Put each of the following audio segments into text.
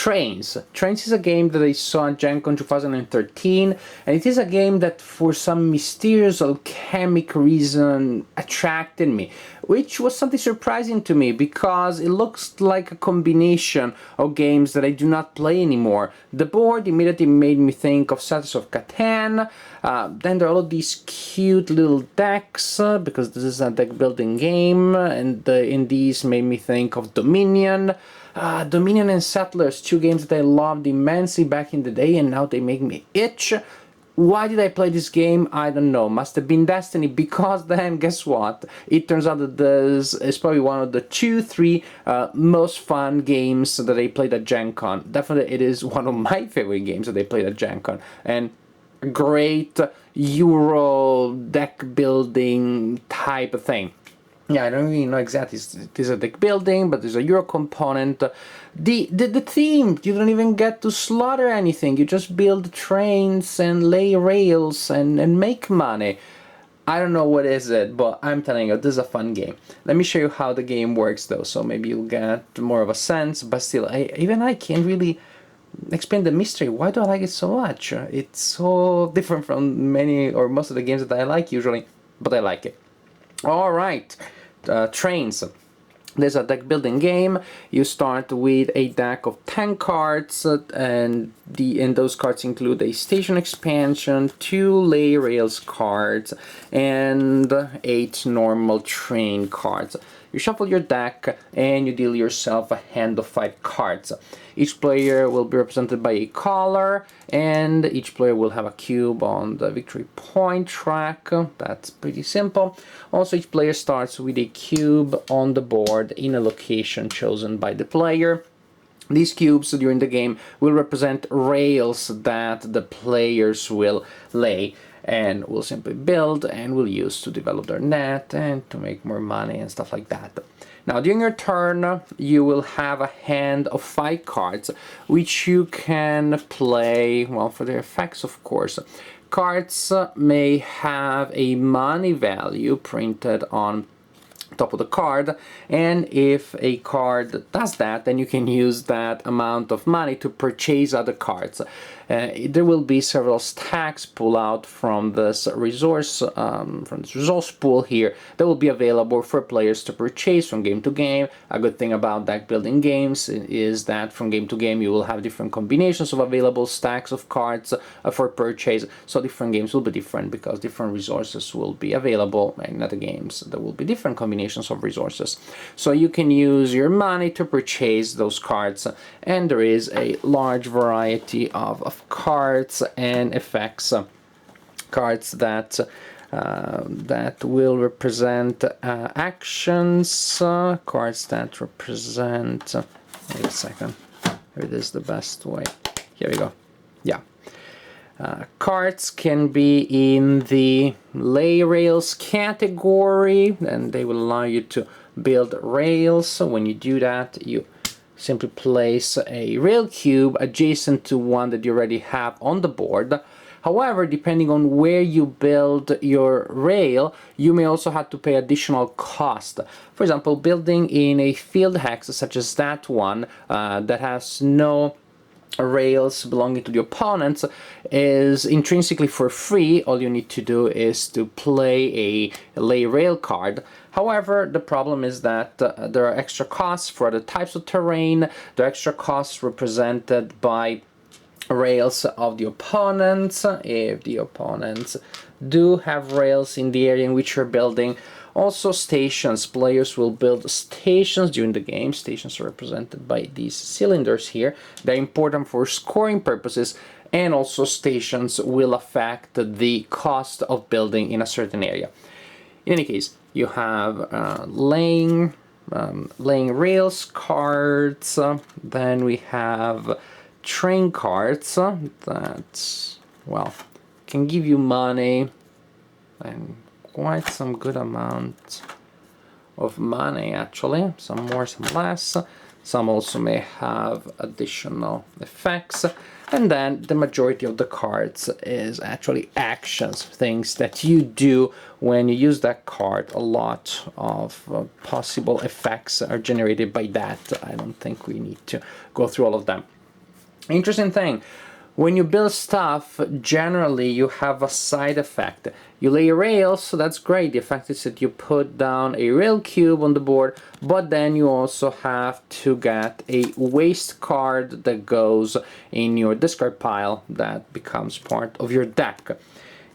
Trains. Trains is a game that I saw at Gen Con 2013, and it is a game that for some mysterious alchemic reason attracted me, which was something surprising to me because it looks like a combination of games that I do not play anymore. The board immediately made me think of Settlers of Catan. Then there are all of these cute little decks because this is a deck building game, and in these made me think of Dominion. Dominion and Settlers, two games that I loved immensely back in the day, and now they make me itch. Why did I play this game? I don't know. Must have been Destiny, because then, guess what? It turns out that this is probably one of the 2-3 most fun games that I played at Gen Con. Definitely it is one of my favorite games that I played at Gen Con. And great Euro deck building type of thing. Yeah, I don't really know exactly. It is a deck building, but there's a Euro component. The theme, you don't even get to slaughter anything. You just build trains and lay rails and make money. I don't know what is it, but I'm telling you, this is a fun game. Let me show you how the game works, though, so maybe you'll get more of a sense. But still, even I can't really explain the mystery. Why do I like it so much? It's so different from many or most of the games that I like usually, but I like it. All right. Trains. There's a deck building game. You start with a deck of 10 cards, and those cards include a station expansion, 2 lay rails cards, and 8 normal train cards. You shuffle your deck and you deal yourself a hand of 5 cards. Each player will be represented by a color, and each player will have a cube on the victory point track. That's pretty simple. Also, each player starts with a cube on the board in a location chosen by the player. These cubes during the game will represent rails that the players will lay and will simply build and will use to develop their net and to make more money and stuff like that. Now, during your turn, you will have a hand of 5 cards, which you can play, well, for their effects, of course. Cards may have a money value printed on top of the card, and if a card does that, then you can use that amount of money to purchase other cards. There will be several stacks pulled out from this resource pool here that will be available for players to purchase from game to game. A good thing about deck building games is that from game to game you will have different combinations of available stacks of cards for purchase. So different games will be different because different resources will be available, and in other games there will be different combinations of resources. So you can use your money to purchase those cards, and there is a large variety of cards and effects. Cards that will represent actions, cards that represent, wait a second, here it is the best way, here we go, yeah. Cards can be in the lay rails category, and they will allow you to build rails. So when you do that, you simply place a rail cube adjacent to one that you already have on the board. However, depending on where you build your rail, you may also have to pay additional cost. For example, building in a field hex such as that one that has no rails belonging to the opponents is intrinsically for free. All you need to do is to play a lay rail card. However, the problem is that there are extra costs for other types of terrain. There are extra costs represented by rails of the opponents, if the opponents do have rails in the area in which you're building. Also stations. Players will build stations during the game. Stations are represented by these cylinders here. They're important for scoring purposes, and also stations will affect the cost of building in a certain area. In any case, you have laying rails cards, then we have train cards that, well, can give you money, and quite some good amount of money actually, some more, some less. Some also may have additional effects, and then the majority of the cards is actually actions, things that you do when you use that card. A lot of possible effects are generated by that. I don't think we need to go through all of them. Interesting thing, when you build stuff, generally you have a side effect. You lay rails, so that's great. The effect is that you put down a rail cube on the board, but then you also have to get a waste card that goes in your discard pile that becomes part of your deck.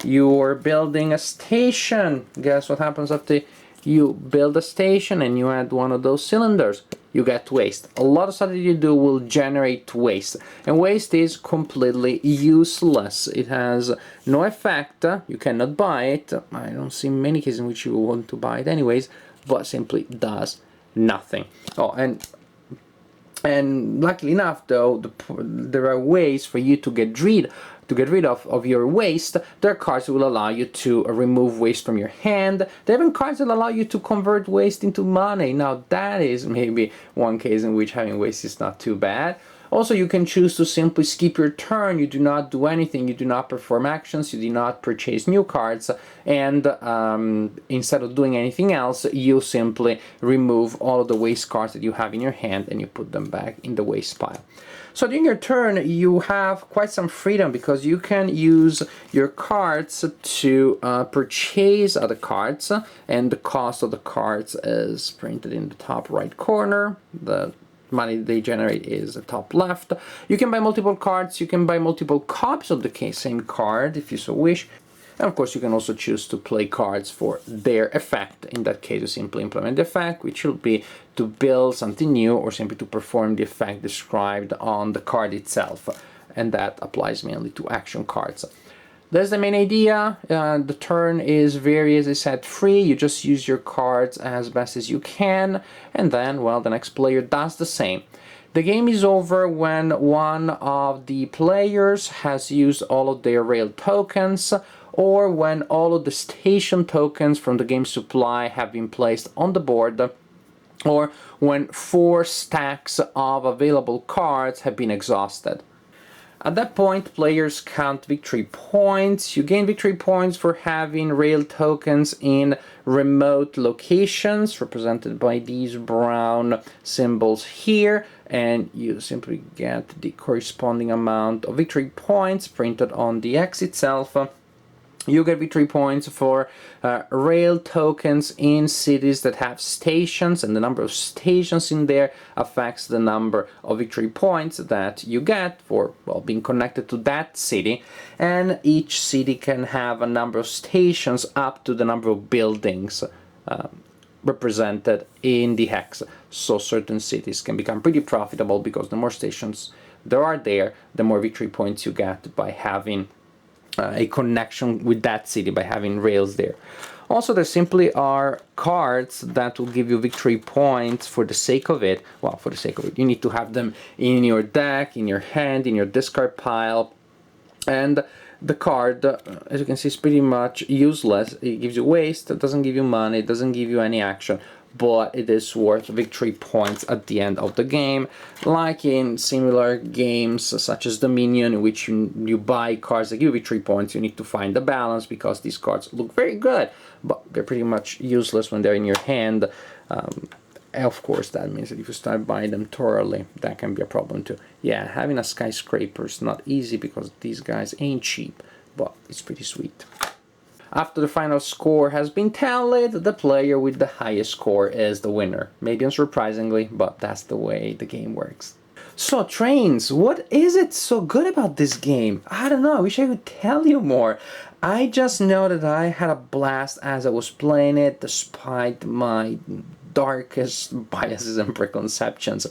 You're building a station. Guess what happens after you build a station and you add one of those cylinders? You get waste. A lot of stuff that you do will generate waste, and waste is completely useless. It has no effect. You cannot buy it. I don't see many cases in which you want to buy it anyways, but simply does nothing. Oh, and luckily enough, though, there are ways for you to get rid of your waste. There are cards that will allow you to remove waste from your hand. There are even cards that allow you to convert waste into money. Now that is maybe one case in which having waste is not too bad. Also, you can choose to simply skip your turn. You do not do anything. You do not perform actions. You do not purchase new cards. And instead of doing anything else, you simply remove all of the waste cards that you have in your hand and you put them back in the waste pile. So during your turn, you have quite some freedom because you can use your cards to purchase other cards, and the cost of the cards is printed in the top right corner. The money they generate is the top left. You can buy multiple cards. You can buy multiple copies of the same card if you so wish. And of course, you can also choose to play cards for their effect. In that case, you simply implement the effect, which will be to build something new or simply to perform the effect described on the card itself. And that applies mainly to action cards. That's the main idea. The turn is very, as I said, free. You just use your cards as best as you can. And then, well, the next player does the same. The game is over when one of the players has used all of their rail tokens, or when all of the station tokens from the game supply have been placed on the board, or when 4 stacks of available cards have been exhausted. At that point, players count victory points. You gain victory points for having rail tokens in remote locations, represented by these brown symbols here, and you simply get the corresponding amount of victory points printed on the X itself. You get victory points for rail tokens in cities that have stations, and the number of stations in there affects the number of victory points that you get for, well, being connected to that city. And each city can have a number of stations up to the number of buildings represented in the hex. So certain cities can become pretty profitable because the more stations there are there, the more victory points you get by having a connection with that city, by having rails there. Also, there simply are cards that will give you victory points for the sake of it. Well, for the sake of it, you need to have them in your deck, in your hand, in your discard pile. And the card, as you can see, is pretty much useless. It gives you waste, it doesn't give you money, it doesn't give you any action, but it is worth victory points at the end of the game, like in similar games such as Dominion, in which you buy cards that give you victory points. You need to find the balance because these cards look very good, but they're pretty much useless when they're in your hand. Of course, that means that if you start buying them thoroughly, that can be a problem too. Yeah, having a skyscraper is not easy because these guys ain't cheap, but it's pretty sweet. After the final score has been tallied, the player with the highest score is the winner. Maybe unsurprisingly, but that's the way the game works. So, trains, what is it so good about this game? I don't know, I wish I could tell you more. I just know that I had a blast as I was playing it, despite my darkest biases and preconceptions.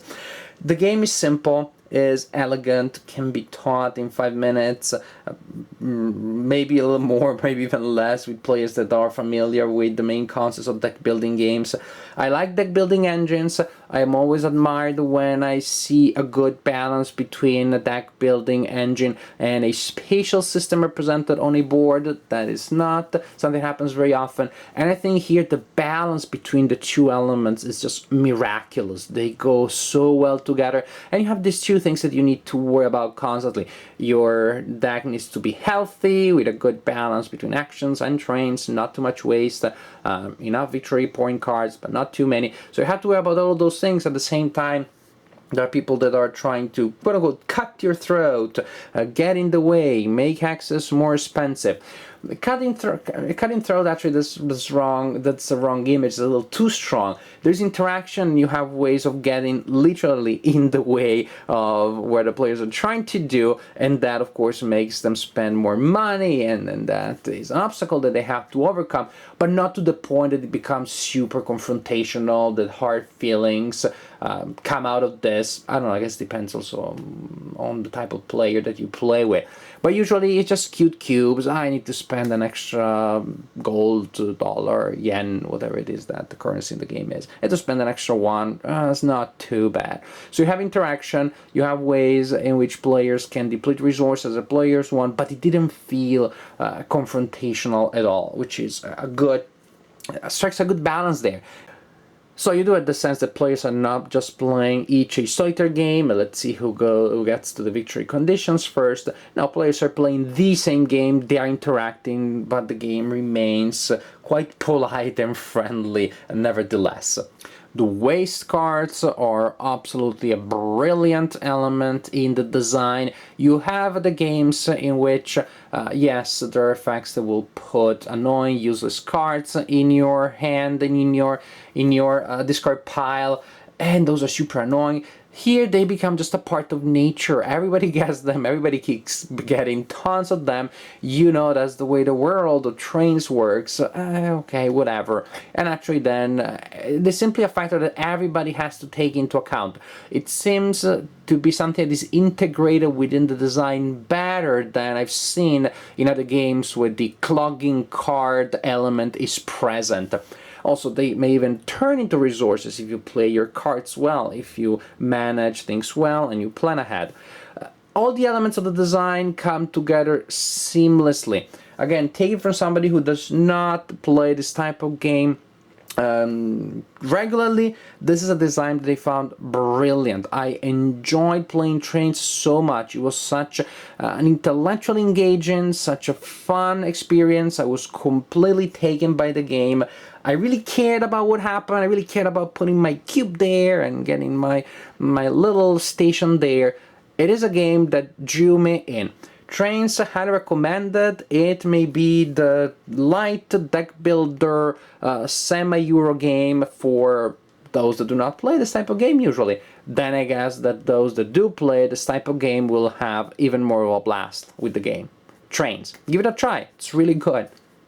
The game is simple, is elegant, can be taught in 5 minutes, maybe a little more, maybe even less, with players that are familiar with the main concepts of deck building games. I like deck building engines. I am always admired when I see a good balance between a deck building engine and a spatial system represented on a board. That is not something that happens very often, and I think here the balance between the two elements is just miraculous. They go so well together, and you have these two things that you need to worry about constantly. Your deck needs to be healthy with a good balance between actions and trains, not too much waste, enough victory point cards but not too many. So you have to worry about all of those things at the same time. There are people that are trying to, quote unquote, cut your throat, get in the way, make access more expensive. Cutting throat, actually, that's wrong. That's the wrong image. It's a little too strong. There's interaction. You have ways of getting literally in the way of what the players are trying to do, and that, of course, makes them spend more money, and that is an obstacle that they have to overcome, but not to the point that it becomes super confrontational, that hard feelings come out of this. I don't know, I guess it depends also on the type of player that you play with. But usually it's just cute cubes. I need to spend an extra gold, dollar, yen, whatever it is that the currency in the game is. I have to spend an extra one. It's not too bad. So you have interaction, you have ways in which players can deplete resources as players want, but it didn't feel confrontational at all, which is a good, strikes a good balance there. So you do have the sense that players are not just playing each a solitaire game, let's see who gets to the victory conditions first. Now players are playing the same game, they are interacting, but the game remains quite polite and friendly nevertheless. The waste cards are absolutely a brilliant element in the design. You have the games in which, yes, there are effects that will put annoying, useless cards in your hand and in your discard pile, and those are super annoying. Here they become just a part of nature. Everybody gets them, everybody keeps getting tons of them. You know, that's the way the world of trains works. Okay, whatever. And actually then, there's simply a factor that everybody has to take into account. It seems to be something that is integrated within the design better than I've seen in other games where the clogging card element is present. Also, they may even turn into resources if you play your cards well, if you manage things well and you plan ahead. All the elements of the design come together seamlessly. Again, take it from somebody who does not play this type of game regularly. This is a design that they found brilliant. I enjoyed playing trains so much. It was such an intellectually engaging, such a fun experience. I was completely taken by the game. I really cared about what happened. I really cared about putting my cube there and getting my little station there. It is a game that drew me in. Trains, highly recommended. It may be the light deck builder semi-Euro game for those that do not play this type of game usually. Then I guess that those that do play this type of game will have even more of a blast with the game. Trains. Give it a try. It's really good.